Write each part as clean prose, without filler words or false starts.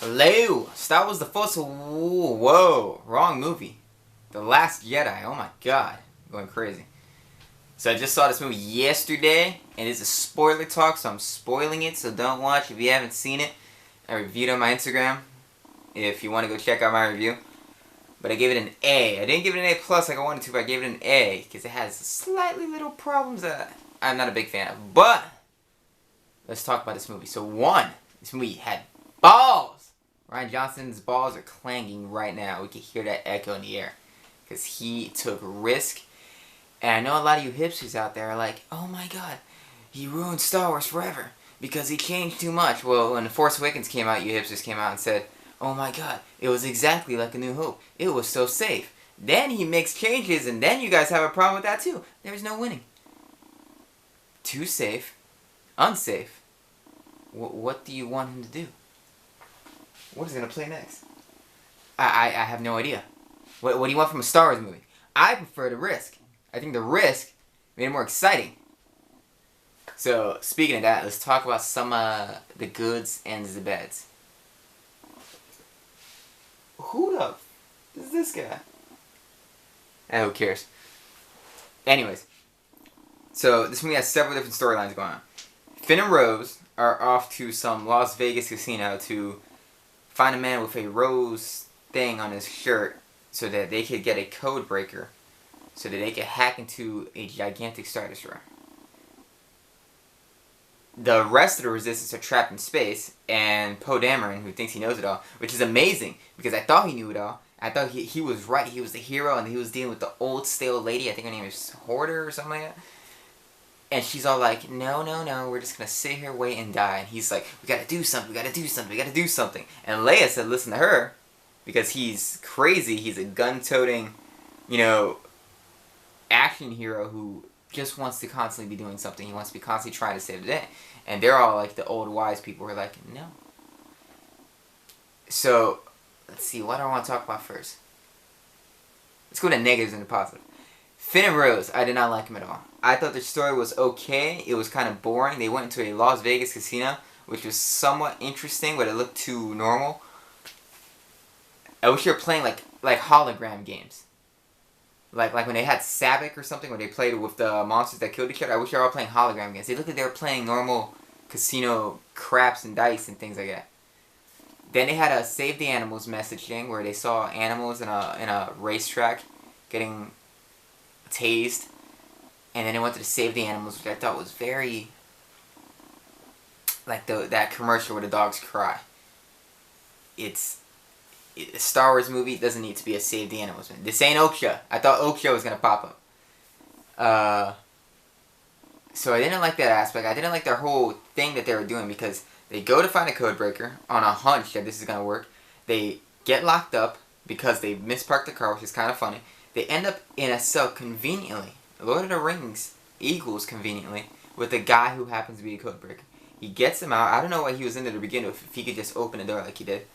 Hello! Star Wars The Force... Whoa! Wrong movie. The Last Jedi. Oh my god. I'm going crazy. So I just saw this movie yesterday, and it's a spoiler talk, so I'm spoiling it, so don't watch if you haven't seen it. I reviewed it on my Instagram, if you want to go check out my review. But I gave it an A. I didn't give it an A plus like I wanted to, but I gave it an A, because it has slightly little problems that I'm not a big fan of. But, let's talk about this movie. So one, this movie had balls! Ryan Johnson's balls are clanging right now. We can hear that echo in the air. Because he took risk. And I know a lot of you hipsters out there are like, oh my god, he ruined Star Wars forever because he changed too much. Well, when The Force Awakens came out, you hipsters came out and said, oh my god, it was exactly like A New Hope. It was so safe. Then he makes changes, and then you guys have a problem with that too. There's no winning. Too safe. Unsafe. What do you want him to do? What is he going to play next? I have no idea. What do you want from a Star Wars movie? I prefer the risk. I think the risk made it more exciting. So, speaking of that, let's talk about some the goods and the bads. Who the f is this guy? Who cares? Anyways, so this movie has several different storylines going on. Finn and Rose are off to some Las Vegas casino to find a man with a rose thing on his shirt so that they could get a code breaker so that they could hack into a gigantic Star Destroyer. The rest of the Resistance are trapped in space, and Poe Dameron, who thinks he knows it all, which is amazing, because I thought he knew it all. I thought he was right. He was the hero, and he was dealing with the old, stale lady. I think her name is Hoarder or something like that. And she's all like, no, we're just going to sit here, wait, and die. And he's like, we got to do something, we got to do something, we got to do something. And Leia said, listen to her, because he's crazy. He's a gun-toting, action hero who just wants to constantly be doing something. He wants to be constantly trying to save the day. And they're all like the old wise people who are like, no. So, let's see, what do I want to talk about first? Let's go to negatives and the positive. Finn and Rose, I did not like him at all. I thought the story was okay. It was kind of boring. They went into a Las Vegas casino, which was somewhat interesting, but it looked too normal. I wish they were playing like hologram games. Like when they had Sabak or something, when they played with the monsters that killed each other. I wish they were all playing hologram games. They looked like they were playing normal casino craps and dice and things like that. Then they had a Save the Animals message thing where they saw animals in a racetrack getting tased. And then they wanted to save the animals, which I thought was very like that commercial where the dogs cry. A Star Wars movie doesn't need to be a Save the Animals movie. This ain't Oksha. I thought Oksha was going to pop up. So I didn't like that aspect. I didn't like their whole thing that they were doing because they go to find a code breaker on a hunch that this is going to work. They get locked up because they misparked the car, which is kind of funny. They end up in a cell conveniently. Lord of the Rings equals conveniently with a guy who happens to be a code breaker. He gets him out. I don't know why he was in there to begin with if he could just open the door like he did.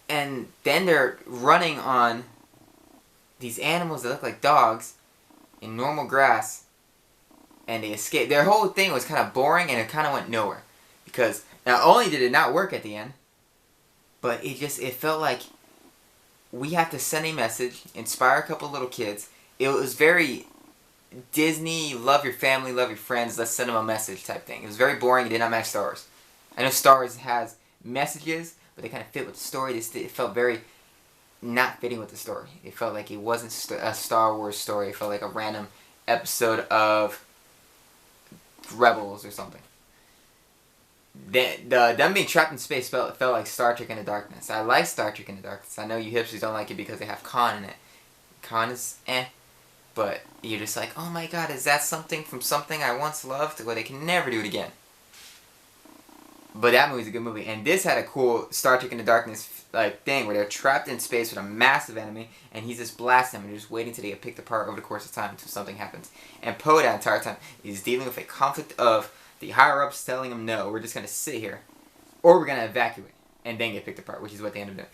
And then they're running on these animals that look like dogs in normal grass, and they escape. Their whole thing was kind of boring, and it kind of went nowhere. Because not only did it not work at the end, but it felt like we have to send a message, inspire a couple little kids. It was very Disney, love your family, love your friends, let's send them a message type thing. It was very boring. It did not match Star Wars. I know Star Wars has messages, but they kind of fit with the story. It felt very not fitting with the story. It felt like it wasn't a Star Wars story. It felt like a random episode of Rebels or something. Them being trapped in space felt like Star Trek in the Darkness. I like Star Trek in the Darkness. I know you hipsters don't like it because they have Khan in it. Khan is but you're just like, oh my god, is that something from something I once loved where they can never do it again? But that movie's a good movie. And this had a cool Star Trek in the Darkness thing where they're trapped in space with a massive enemy, and he's just blasting them and just waiting till they get picked apart over the course of time until something happens. And Poe that entire time is dealing with a conflict of the higher-ups telling him, no, we're just going to sit here, or we're going to evacuate and then get picked apart, which is what they end up doing.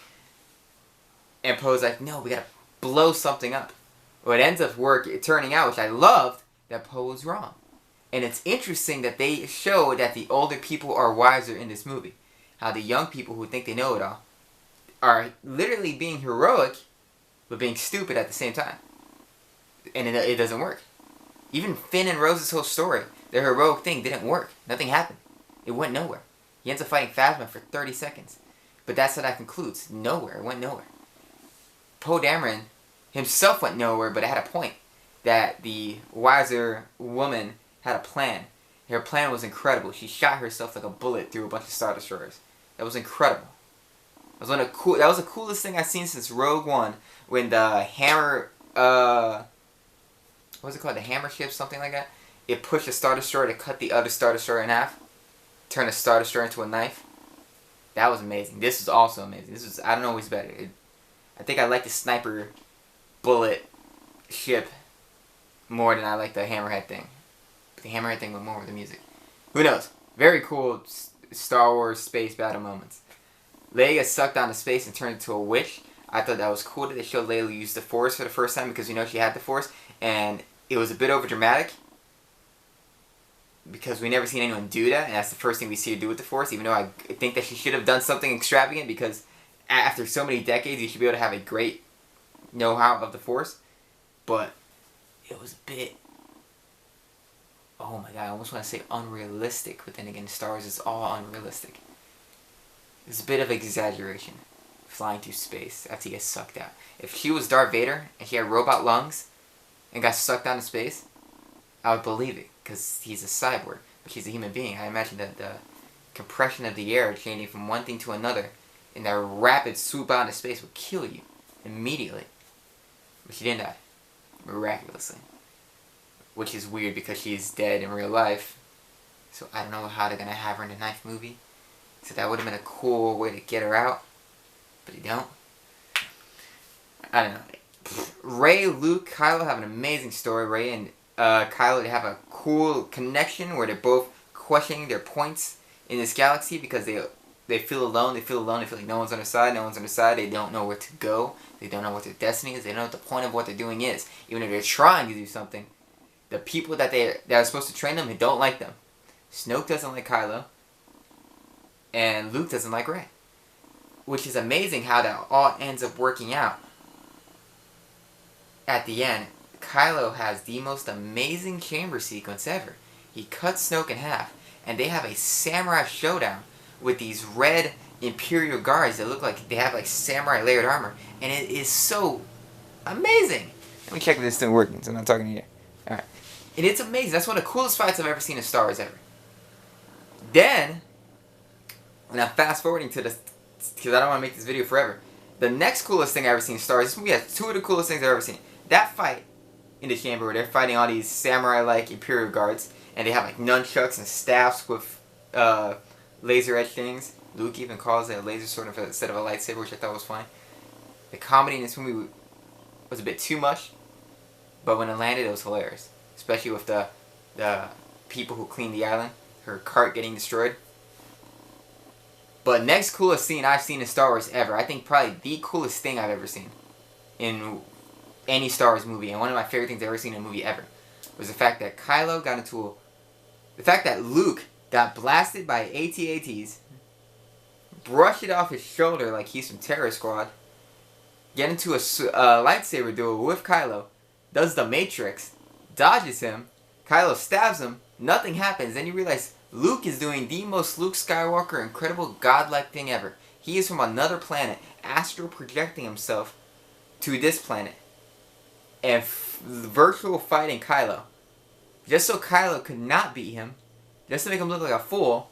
And Poe's like, no, we got to blow something up. Well, it ends up turning out, which I loved, that Poe was wrong. And it's interesting that they show that the older people are wiser in this movie. how the young people who think they know it all are literally being heroic, but being stupid at the same time. And it doesn't work. Even Finn and Rose's whole story, their heroic thing didn't work. Nothing happened. It went nowhere. He ends up fighting Phasma for 30 seconds. But that's how that concludes. Nowhere. It went nowhere. Poe Dameron himself went nowhere, but it had a point. That the wiser woman had a plan. Her plan was incredible. She shot herself like a bullet through a bunch of Star Destroyers. That was incredible. That was the coolest thing I've seen since Rogue One, when the hammer, what was it called? The hammer ship, something like that. It pushed a Star Destroyer to cut the other Star Destroyer in half, turn a Star Destroyer into a knife. That was amazing. This was also amazing. This was, I don't know what's better. I think I like the sniper bullet ship more than I like the hammerhead thing. But the hammerhead thing went more with the music. Who knows? Very cool Star Wars space battle moments. Leia gets sucked down to space and turned into a witch. I thought that was cool that they showed Leia use the Force for the first time, because we know she had the Force, and it was a bit over dramatic because we never seen anyone do that, and that's the first thing we see her do with the Force. Even though I think that she should have done something extravagant, because after so many decades, you should be able to have a great know-how of the Force. But it was a bit, oh my god, I almost want to say unrealistic, but then again, Star Wars is all unrealistic. It's a bit of exaggeration, flying through space after he gets sucked out. If she was Darth Vader and she had robot lungs and got sucked down to space, I would believe it, because he's a cyborg, but she's a human being. I imagine that the compression of the air changing from one thing to another in that rapid swoop out into space would kill you immediately. But she didn't die, miraculously. Which is weird because she's dead in real life. So I don't know how they're going to have her in the ninth movie. So that would have been a cool way to get her out. But they don't. I don't know. Rey, Luke, Kylo have an amazing story. Rey and Kylo, they have a cool connection where they're both questioning their points in this galaxy because they feel alone. They feel like no one's on their side. No one's on their side. They don't know where to go. They don't know what their destiny is. They don't know what the point of what they're doing is. Even if they're trying to do something, the people that are supposed to train them, they don't like them. Snoke doesn't like Kylo. And Luke doesn't like Rey. Which is amazing how that all ends up working out. At the end, Kylo has the most amazing chamber sequence ever. He cuts Snoke in half, and they have a samurai showdown with these red Imperial guards that look like they have like samurai layered armor. And it is so amazing. Let me check if this is still working, so I'm not talking to you. Alright. And it's amazing. That's one of the coolest fights I've ever seen in Star Wars ever. Then, and I'm fast forwarding to this, because I don't want to make this video forever. The next coolest thing I've ever seen in Star Wars, this movie has two of the coolest things I've ever seen. That fight in the chamber where they're fighting all these samurai-like Imperial guards, and they have like nunchucks and staffs with laser edge things. Luke even calls it a laser sword instead of a lightsaber, which I thought was funny. The comedy in this movie was a bit too much, but when it landed, it was hilarious. Especially with the people who cleaned the island, her cart getting destroyed. But next coolest scene I've seen in Star Wars ever, I think probably the coolest thing I've ever seen in any Star Wars movie, and one of my favorite things I've ever seen in a movie ever, was the fact that the fact that Luke got blasted by AT-ATs, brushed it off his shoulder like he's from Terror Squad, get into a lightsaber duel with Kylo, does the Matrix, dodges him, Kylo stabs him, nothing happens, then you realize Luke is doing the most Luke Skywalker incredible godlike thing ever. He is from another planet, astral projecting himself to this planet, and virtual fighting Kylo. Just so Kylo could not beat him, just to make him look like a fool,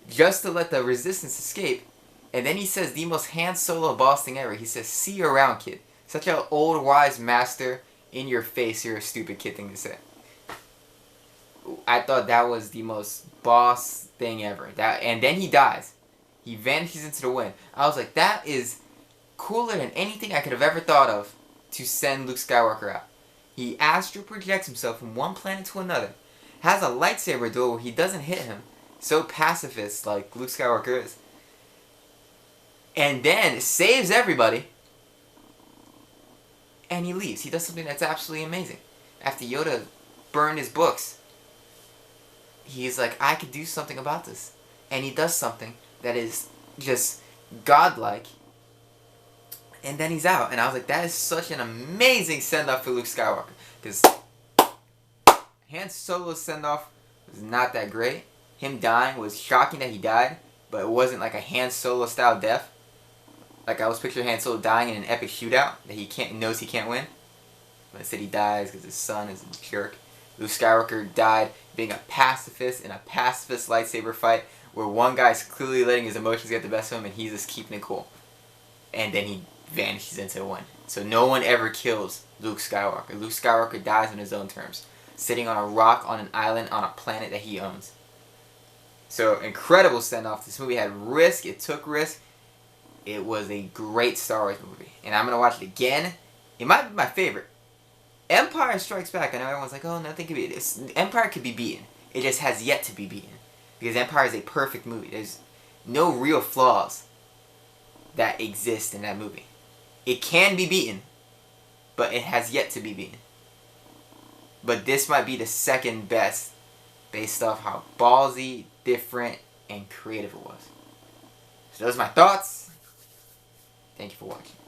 just to let the resistance escape. And then he says the most Han Solo boss thing ever. He says, "See you around, kid." Such an old wise master, in your face, you're a stupid kid thing to say. I thought that was the most boss thing ever. And then he dies. He vanishes into the wind. I was like, that is cooler than anything I could have ever thought of to send Luke Skywalker out. He astral projects himself from one planet to another. Has a lightsaber duel where he doesn't hit him. So pacifist like Luke Skywalker is. And then saves everybody. And he leaves. He does something that's absolutely amazing. After Yoda burned his books, he's like, I could do something about this. And he does something that is just godlike. And then he's out. And I was like, that is such an amazing send-off for Luke Skywalker. Because Han Solo's send-off was not that great. Him dying was shocking that he died, but it wasn't like a Han Solo style death. Like I was picturing Han Solo dying in an epic shootout that he knows he can't win. But instead he dies because his son is a jerk. Luke Skywalker died being a pacifist in a pacifist lightsaber fight where one guy's clearly letting his emotions get the best of him and he's just keeping it cool. And then he vanishes into one. So no one ever kills Luke Skywalker. Luke Skywalker dies on his own terms, sitting on a rock on an island on a planet that he owns. So incredible send-off. This movie had risk. It took risk. It was a great Star Wars movie. And I'm going to watch it again. It might be my favorite. Empire Strikes Back. I know everyone's like, oh, nothing could be... Empire could be beaten. It just has yet to be beaten. Because Empire is a perfect movie. There's no real flaws that exist in that movie. It can be beaten, but it has yet to be beaten. But this might be the second best based off how ballsy, different, and creative it was. So those are my thoughts. Thank you for watching.